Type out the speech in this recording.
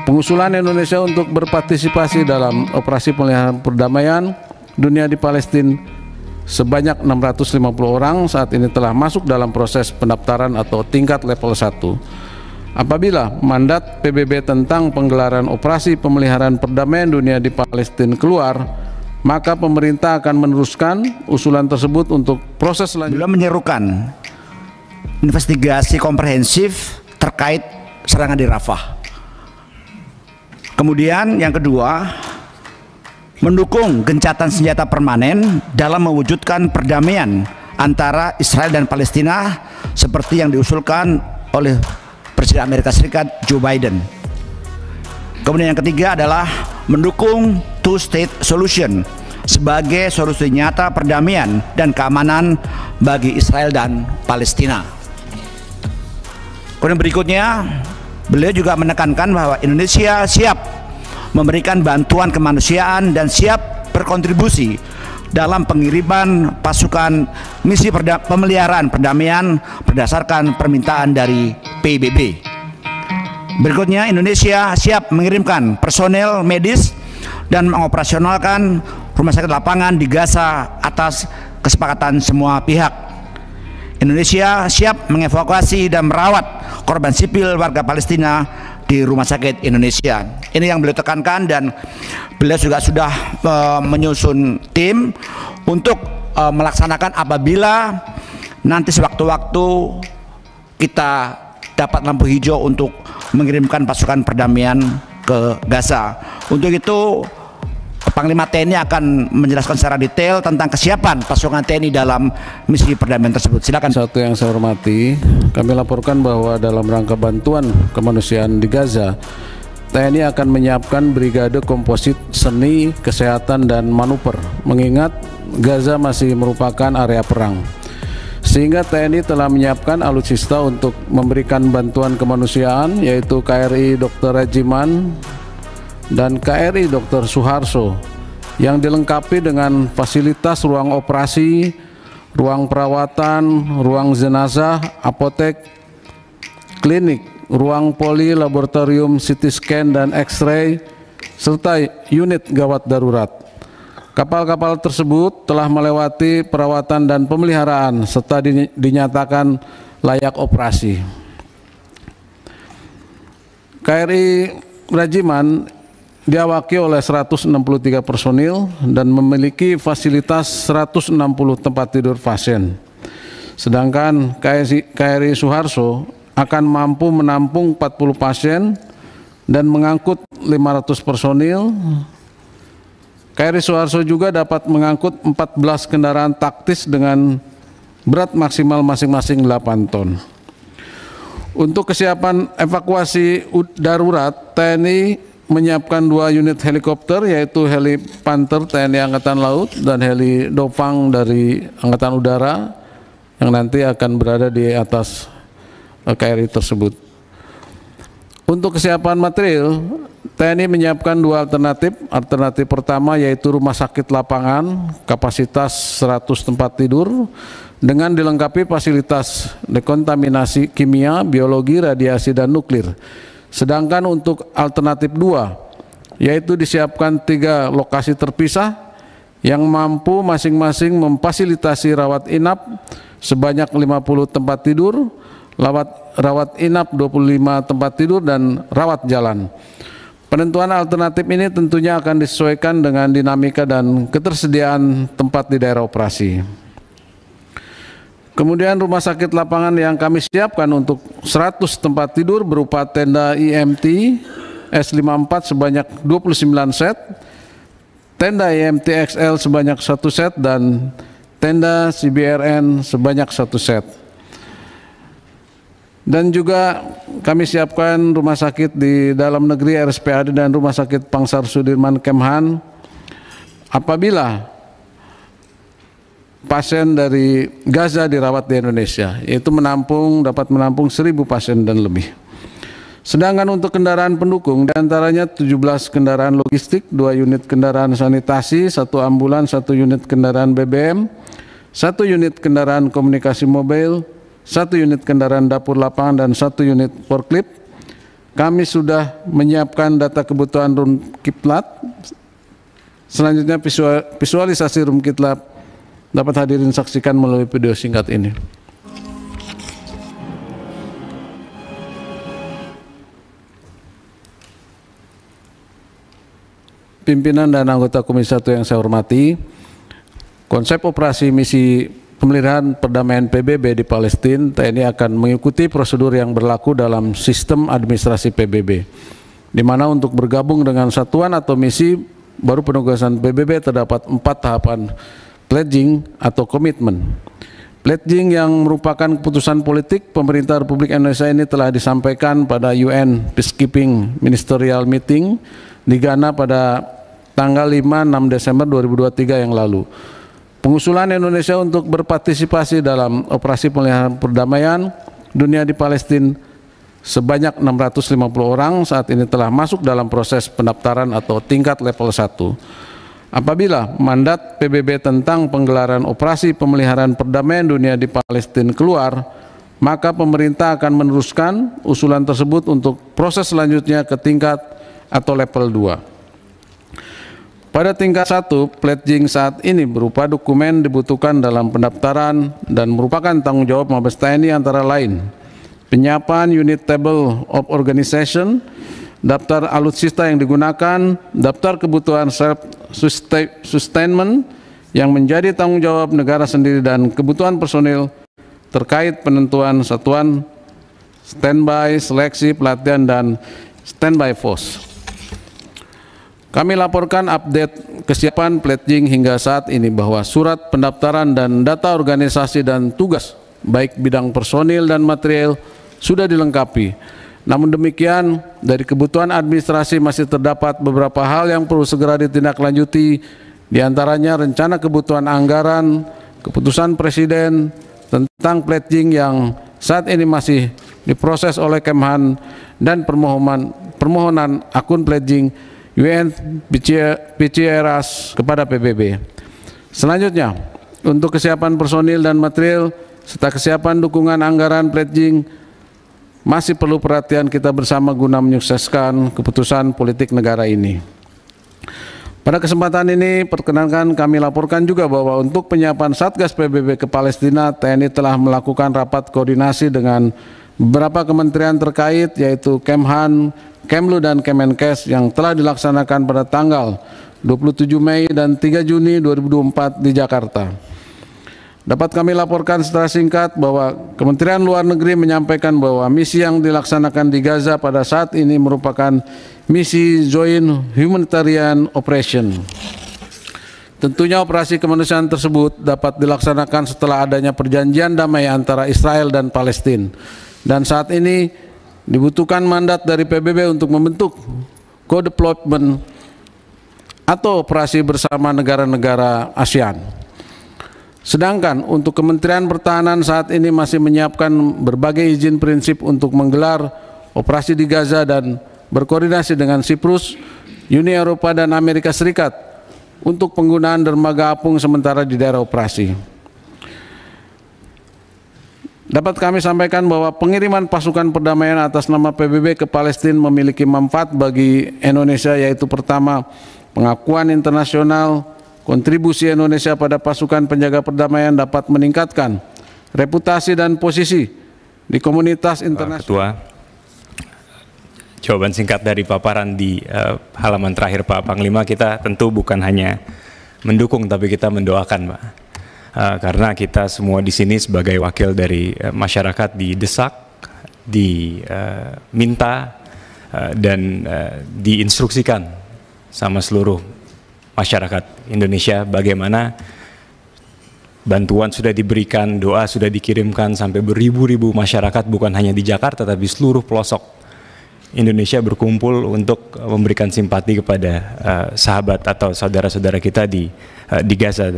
Pengusulan Indonesia untuk berpartisipasi dalam operasi pemeliharaan perdamaian dunia di Palestina sebanyak 650 orang saat ini telah masuk dalam proses pendaftaran atau tingkat level 1. Apabila mandat PBB tentang penggelaran operasi pemeliharaan perdamaian dunia di Palestina keluar, maka pemerintah akan meneruskan usulan tersebut untuk proses selanjutnya. Beliau menyerukan investigasi komprehensif terkait serangan di Rafah. Kemudian yang kedua, mendukung gencatan senjata permanen dalam mewujudkan perdamaian antara Israel dan Palestina seperti yang diusulkan oleh Presiden Amerika Serikat Joe Biden. Kemudian yang ketiga adalah mendukung two-state solution sebagai solusi nyata perdamaian dan keamanan bagi Israel dan Palestina. Kemudian berikutnya, beliau juga menekankan bahwa Indonesia siap memberikan bantuan kemanusiaan dan siap berkontribusi dalam pengiriman pasukan misi pemeliharaan perdamaian berdasarkan permintaan dari PBB. Berikutnya, Indonesia siap mengirimkan personel medis dan mengoperasionalkan rumah sakit lapangan di Gaza atas kesepakatan semua pihak. Indonesia siap mengevakuasi dan merawat korban sipil warga Palestina di rumah sakit Indonesia. Ini yang beliau tekankan, dan beliau juga sudah menyusun tim untuk melaksanakan apabila nanti sewaktu-waktu kita dapat lampu hijau untuk mengirimkan pasukan perdamaian ke Gaza. Untuk itu Panglima TNI akan menjelaskan secara detail tentang kesiapan pasukan TNI dalam misi perdamaian tersebut. Silakan. Satu yang saya hormati, kami laporkan bahwa dalam rangka bantuan kemanusiaan di Gaza, TNI akan menyiapkan brigade komposit seni, kesehatan, dan manuver, mengingat Gaza masih merupakan area perang. Sehingga TNI telah menyiapkan alutsista untuk memberikan bantuan kemanusiaan, yaitu KRI Dr. Rajiman dan KRI Dr. Suharso, yang dilengkapi dengan fasilitas ruang operasi, ruang perawatan, ruang jenazah, apotek, klinik, ruang poli, laboratorium CT scan dan X-ray, serta unit gawat darurat. Kapal-kapal tersebut telah melewati perawatan dan pemeliharaan serta dinyatakan layak operasi. KRI Rajiman diawaki oleh 163 personil dan memiliki fasilitas 160 tempat tidur pasien. Sedangkan KRI Suharso akan mampu menampung 40 pasien dan mengangkut 500 personil. KRI Suharso juga dapat mengangkut 14 kendaraan taktis dengan berat maksimal masing-masing 8 ton. Untuk kesiapan evakuasi darurat, TNI menyiapkan 2 unit helikopter, yaitu heli Panther TNI Angkatan Laut dan heli Dopang dari Angkatan Udara, yang nanti akan berada di atas KRI tersebut. Untuk kesiapan material, TNI menyiapkan 2 alternatif. Alternatif pertama yaitu rumah sakit lapangan kapasitas 100 tempat tidur dengan dilengkapi fasilitas dekontaminasi kimia, biologi, radiasi, dan nuklir. Sedangkan untuk alternatif 2 yaitu disiapkan 3 lokasi terpisah yang mampu masing-masing memfasilitasi rawat inap sebanyak 50 tempat tidur, rawat inap 25 tempat tidur, dan rawat jalan. Penentuan alternatif ini tentunya akan disesuaikan dengan dinamika dan ketersediaan tempat di daerah operasi. Kemudian rumah sakit lapangan yang kami siapkan untuk 100 tempat tidur berupa tenda IMT S54 sebanyak 29 set, tenda IMT XL sebanyak 1 set, dan tenda CBRN sebanyak 1 set. Dan juga kami siapkan rumah sakit di dalam negeri RSPAD dan rumah sakit Pangsar Sudirman Kemhan apabila pasien dari Gaza dirawat di Indonesia, yaitu dapat menampung 1.000 pasien dan lebih. Sedangkan untuk kendaraan pendukung, diantaranya 17 kendaraan logistik, 2 unit kendaraan sanitasi, 1 ambulans, 1 unit kendaraan BBM, 1 unit kendaraan komunikasi mobil, 1 unit kendaraan dapur lapangan, dan 1 unit forklift, kami sudah menyiapkan data kebutuhan Rumkitlat. Selanjutnya visualisasi Rumkitlat dapat hadirin saksikan melalui video singkat ini. Pimpinan dan anggota Komisi 1 yang saya hormati, konsep operasi misi pemeliharaan perdamaian PBB di Palestina, TNI akan mengikuti prosedur yang berlaku dalam sistem administrasi PBB, di mana untuk bergabung dengan satuan atau misi baru penugasan PBB terdapat 4 tahapan pledging atau komitmen. Pledging yang merupakan keputusan politik pemerintah Republik Indonesia ini telah disampaikan pada UN Peacekeeping Ministerial Meeting di Ghana pada tanggal 5-6 Desember 2023 yang lalu. Pengusulan Indonesia untuk berpartisipasi dalam operasi pemeliharaan perdamaian dunia di Palestina sebanyak 650 orang saat ini telah masuk dalam proses pendaftaran atau tingkat level 1. Apabila mandat PBB tentang penggelaran operasi pemeliharaan perdamaian dunia di Palestina keluar, maka pemerintah akan meneruskan usulan tersebut untuk proses selanjutnya ke tingkat atau level 2. Pada tingkat 1, pledging saat ini berupa dokumen dibutuhkan dalam pendaftaran dan merupakan tanggung jawab Mabes TNI antara lain penyiapan unit table of organization, daftar alutsista yang digunakan, daftar kebutuhan self-sustainment yang menjadi tanggung jawab negara sendiri dan kebutuhan personil terkait penentuan satuan standby, seleksi, pelatihan, dan standby force. Kami laporkan update kesiapan pledging hingga saat ini bahwa surat pendaftaran dan data organisasi dan tugas baik bidang personil dan material sudah dilengkapi. Namun demikian, dari kebutuhan administrasi masih terdapat beberapa hal yang perlu segera ditindaklanjuti, diantaranya rencana kebutuhan anggaran, keputusan Presiden tentang pledging yang saat ini masih diproses oleh Kemhan, dan permohonan akun pledging UN PCRAS kepada PBB. Selanjutnya, untuk kesiapan personil dan material serta kesiapan dukungan anggaran pledging masih perlu perhatian kita bersama guna menyukseskan keputusan politik negara ini. Pada kesempatan ini, perkenankan kami laporkan juga bahwa untuk penyiapan Satgas PBB ke Palestina, TNI telah melakukan rapat koordinasi dengan beberapa kementerian terkait, yaitu Kemhan, Kemlu, dan Kemenkes yang telah dilaksanakan pada tanggal 27 Mei dan 3 Juni 2024 di Jakarta. Dapat kami laporkan secara singkat bahwa Kementerian Luar Negeri menyampaikan bahwa misi yang dilaksanakan di Gaza pada saat ini merupakan misi Joint Humanitarian Operation. Tentunya operasi kemanusiaan tersebut dapat dilaksanakan setelah adanya perjanjian damai antara Israel dan Palestina. Dan saat ini dibutuhkan mandat dari PBB untuk membentuk co-deployment atau operasi bersama negara-negara ASEAN. Sedangkan untuk Kementerian Pertahanan saat ini masih menyiapkan berbagai izin prinsip untuk menggelar operasi di Gaza dan berkoordinasi dengan Siprus, Uni Eropa, dan Amerika Serikat untuk penggunaan dermaga apung sementara di daerah operasi. Dapat kami sampaikan bahwa pengiriman pasukan perdamaian atas nama PBB ke Palestina memiliki manfaat bagi Indonesia, yaitu pertama, pengakuan internasional, kontribusi Indonesia pada pasukan penjaga perdamaian dapat meningkatkan reputasi dan posisi di komunitas internasional. Ketua, jawaban singkat dari paparan di halaman terakhir Pak Panglima, kita tentu bukan hanya mendukung tapi kita mendoakan, Pak. Karena kita semua di sini sebagai wakil dari masyarakat didesak, diminta dan diinstruksikan sama seluruh masyarakat Indonesia bagaimana bantuan sudah diberikan, doa sudah dikirimkan sampai beribu-ribu masyarakat bukan hanya di Jakarta tapi seluruh pelosok Indonesia berkumpul untuk memberikan simpati kepada sahabat atau saudara-saudara kita di Gaza.